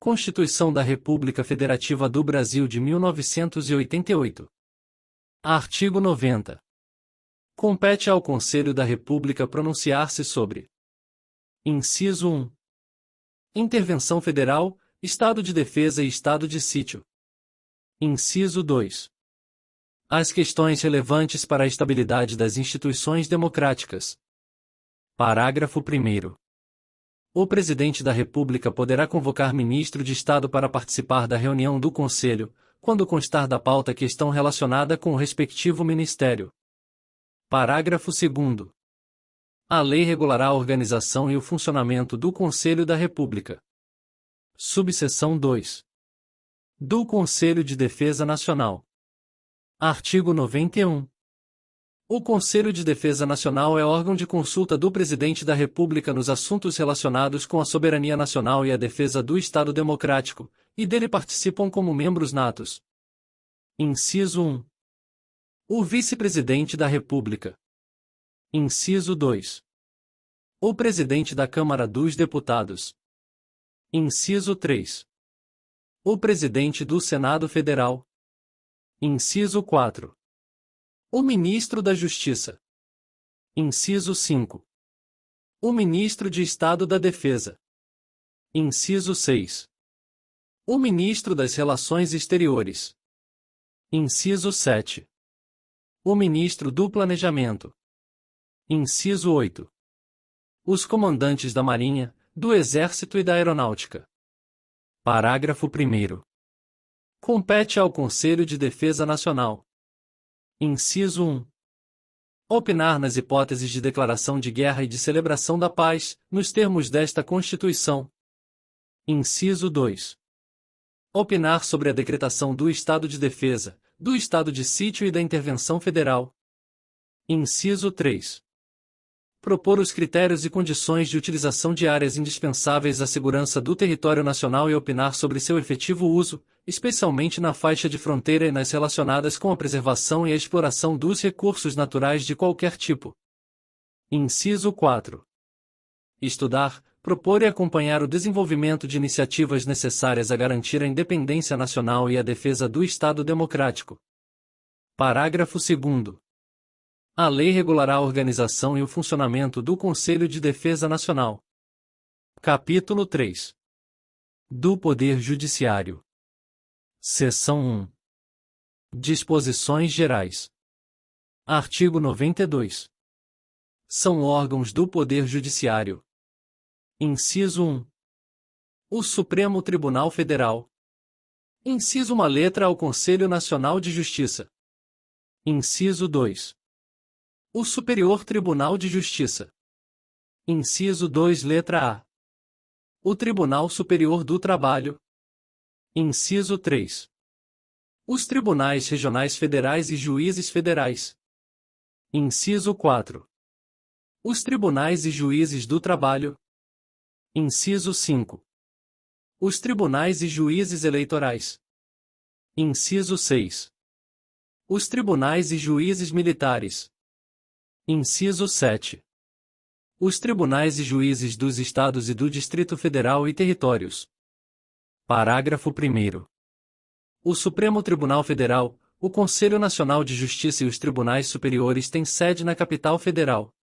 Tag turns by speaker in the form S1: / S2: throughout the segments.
S1: Constituição da República Federativa do Brasil de 1988. Artigo 90. Compete ao Conselho da República pronunciar-se sobre: Inciso 1. Intervenção federal, Estado de defesa e Estado de sítio. Inciso 2. As questões relevantes para a estabilidade das instituições democráticas. Parágrafo 1º. O Presidente da República poderá convocar ministro de Estado para participar da reunião do Conselho, quando constar da pauta questão relacionada com o respectivo ministério. Parágrafo 2º. A lei regulará a organização e o funcionamento do Conselho da República. Subseção 2. Do Conselho de Defesa Nacional. Artigo 91. O Conselho de Defesa Nacional é órgão de consulta do Presidente da República nos assuntos relacionados com a soberania nacional e a defesa do Estado Democrático, e dele participam como membros natos. Inciso 1. O Vice-Presidente da República. Inciso 2. O Presidente da Câmara dos Deputados. Inciso 3. O Presidente do Senado Federal. Inciso 4. O Ministro da Justiça. Inciso 5. O Ministro de Estado da Defesa. Inciso 6. O Ministro das Relações Exteriores. Inciso 7. O Ministro do Planejamento. Inciso 8. Os comandantes da Marinha, do Exército e da Aeronáutica. Parágrafo 1º. Compete ao Conselho de Defesa Nacional. Inciso 1. Opinar nas hipóteses de declaração de guerra e de celebração da paz, nos termos desta Constituição. Inciso 2. Opinar sobre a decretação do estado de defesa, do estado de sítio e da intervenção federal. Inciso 3. Propor os critérios e condições de utilização de áreas indispensáveis à segurança do território nacional e opinar sobre seu efetivo uso, especialmente na faixa de fronteira e nas relacionadas com a preservação e a exploração dos recursos naturais de qualquer tipo. Inciso 4. Estudar, propor e acompanhar o desenvolvimento de iniciativas necessárias a garantir a independência nacional e a defesa do Estado Democrático. Parágrafo 2º. A lei regulará a organização e o funcionamento do Conselho de Defesa Nacional. Capítulo 3. Do Poder Judiciário. Seção 1. Disposições Gerais. Artigo 92. São órgãos do Poder Judiciário. Inciso 1. O Supremo Tribunal Federal. Inciso 1 letra ao Conselho Nacional de Justiça. Inciso 2. O Superior Tribunal de Justiça. Inciso 2 letra A. O Tribunal Superior do Trabalho. Inciso 3. Os Tribunais Regionais Federais e Juízes Federais. Inciso 4. Os Tribunais e Juízes do Trabalho. Inciso 5. Os Tribunais e Juízes Eleitorais. Inciso 6. Os Tribunais e Juízes Militares. Inciso 7. Os Tribunais e Juízes dos Estados e do Distrito Federal e Territórios. Parágrafo 1º. O Supremo Tribunal Federal, o Conselho Nacional de Justiça e os Tribunais Superiores têm sede na capital federal.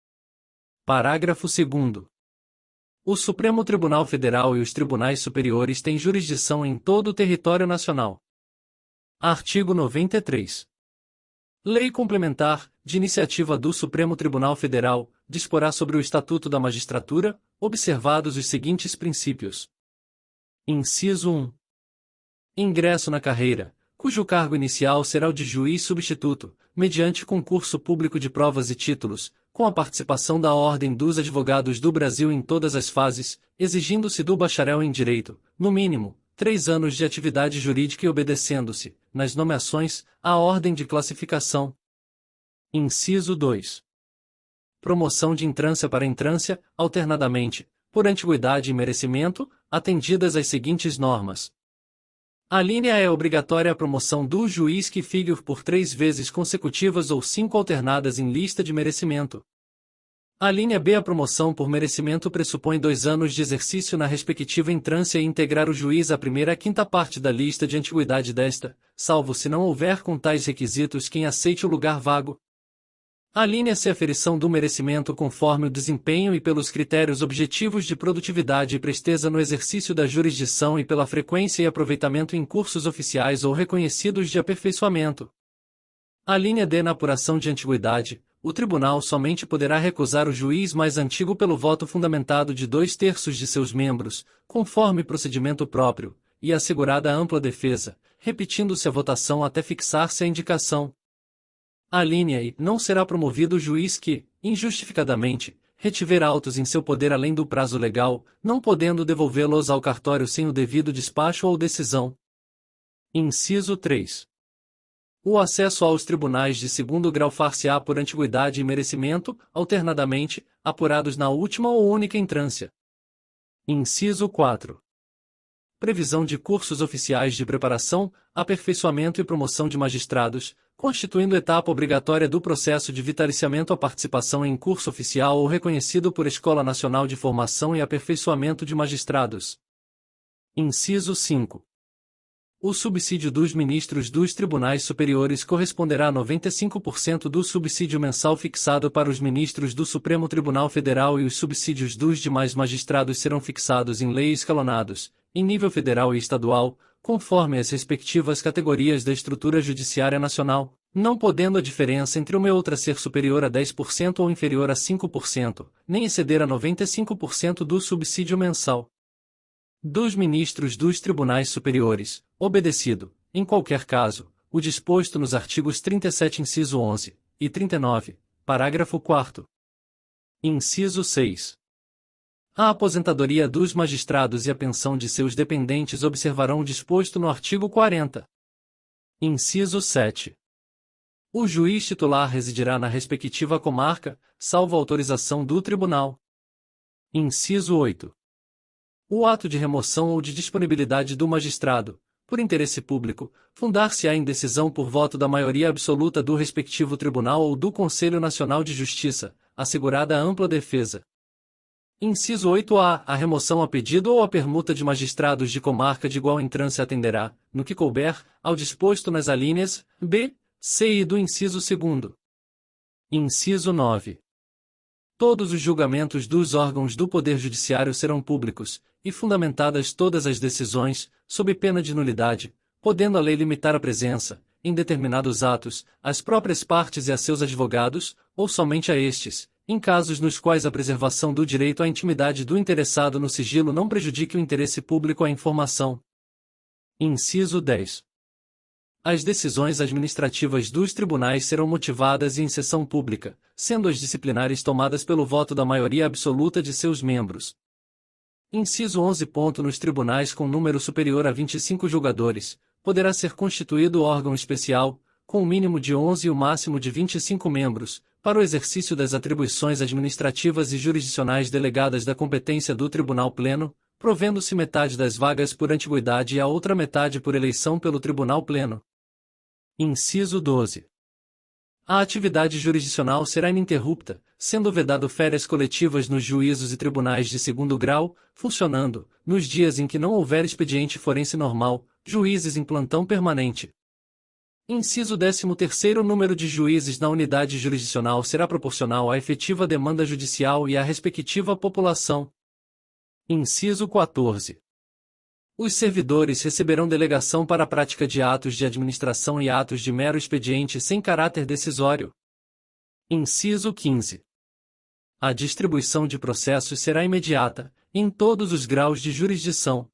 S1: Parágrafo 2º. O Supremo Tribunal Federal e os Tribunais Superiores têm jurisdição em todo o território nacional. Artigo 93. Lei complementar, de iniciativa do Supremo Tribunal Federal, disporá sobre o Estatuto da Magistratura, observados os seguintes princípios. Inciso 1. Ingresso na carreira, cujo cargo inicial será o de juiz substituto, mediante concurso público de provas e títulos, com a participação da Ordem dos Advogados do Brasil em todas as fases, exigindo-se do bacharel em Direito, no mínimo, 3 anos de atividade jurídica e obedecendo-se, nas nomeações, à ordem de classificação. Inciso 2. Promoção de entrância para entrância, alternadamente, por antiguidade e merecimento, atendidas as seguintes normas. A linha é obrigatória a promoção do juiz que figue por 3 vezes consecutivas ou 5 alternadas em lista de merecimento. A linha B. A promoção por merecimento pressupõe 2 anos de exercício na respectiva entrância e integrar o juiz à primeira a quinta parte da lista de antiguidade desta, salvo se não houver com tais requisitos quem aceite o lugar vago. A linha C. Aferição do merecimento conforme o desempenho e pelos critérios objetivos de produtividade e presteza no exercício da jurisdição e pela frequência e aproveitamento em cursos oficiais ou reconhecidos de aperfeiçoamento. A linha D. Na apuração de antiguidade, o tribunal somente poderá recusar o juiz mais antigo pelo voto fundamentado de 2/3 de seus membros, conforme procedimento próprio, e assegurada ampla defesa, repetindo-se a votação até fixar-se a indicação. A linha I. Não será promovido o juiz que, injustificadamente, retiver autos em seu poder além do prazo legal, não podendo devolvê-los ao cartório sem o devido despacho ou decisão. Inciso 3. O acesso aos tribunais de segundo grau far-se-á por antiguidade e merecimento, alternadamente, apurados na última ou única entrância. Inciso 4. Previsão de cursos oficiais de preparação, aperfeiçoamento e promoção de magistrados, constituindo etapa obrigatória do processo de vitaliciamento a participação em curso oficial ou reconhecido por Escola Nacional de Formação e Aperfeiçoamento de Magistrados. Inciso 5. O subsídio dos ministros dos tribunais superiores corresponderá a 95% do subsídio mensal fixado para os ministros do Supremo Tribunal Federal e os subsídios dos demais magistrados serão fixados em lei escalonados, em nível federal e estadual, conforme as respectivas categorias da estrutura judiciária nacional, não podendo a diferença entre uma e outra ser superior a 10% ou inferior a 5%, nem exceder a 95% do subsídio mensal dos ministros dos tribunais superiores, obedecido, em qualquer caso, o disposto nos artigos 37 inciso 11, e 39, parágrafo 4º. Inciso 6. A aposentadoria dos magistrados e a pensão de seus dependentes observarão o disposto no artigo 40. Inciso 7. O juiz titular residirá na respectiva comarca, salvo autorização do tribunal. Inciso 8. O ato de remoção ou de disponibilidade do magistrado, por interesse público, fundar-se-á em decisão por voto da maioria absoluta do respectivo tribunal ou do Conselho Nacional de Justiça, assegurada a ampla defesa. Inciso 8-A. A remoção a pedido ou a permuta de magistrados de comarca de igual entrância atenderá, no que couber, ao disposto nas alíneas B, C e do inciso 2º. Inciso 9. Todos os julgamentos dos órgãos do Poder Judiciário serão públicos, e fundamentadas todas as decisões, sob pena de nulidade, podendo a lei limitar a presença, em determinados atos, às próprias partes e a seus advogados, ou somente a estes, em casos nos quais a preservação do direito à intimidade do interessado no sigilo não prejudique o interesse público à informação. Inciso 10. As decisões administrativas dos tribunais serão motivadas e em sessão pública, sendo as disciplinares tomadas pelo voto da maioria absoluta de seus membros. Inciso 11. Nos tribunais com número superior a 25 julgadores, poderá ser constituído órgão especial, com o mínimo de 11 e o máximo de 25 membros, para o exercício das atribuições administrativas e jurisdicionais delegadas da competência do Tribunal Pleno, provendo-se metade das vagas por antiguidade e a outra metade por eleição pelo Tribunal Pleno. Inciso 12. A atividade jurisdicional será ininterrupta, sendo vedado férias coletivas nos juízos e tribunais de segundo grau, funcionando, nos dias em que não houver expediente forense normal, juízes em plantão permanente. Inciso 13º. O número de juízes na unidade jurisdicional será proporcional à efetiva demanda judicial e à respectiva população. Inciso 14. Os servidores receberão delegação para a prática de atos de administração e atos de mero expediente sem caráter decisório. Inciso 15. A distribuição de processos será imediata, em todos os graus de jurisdição.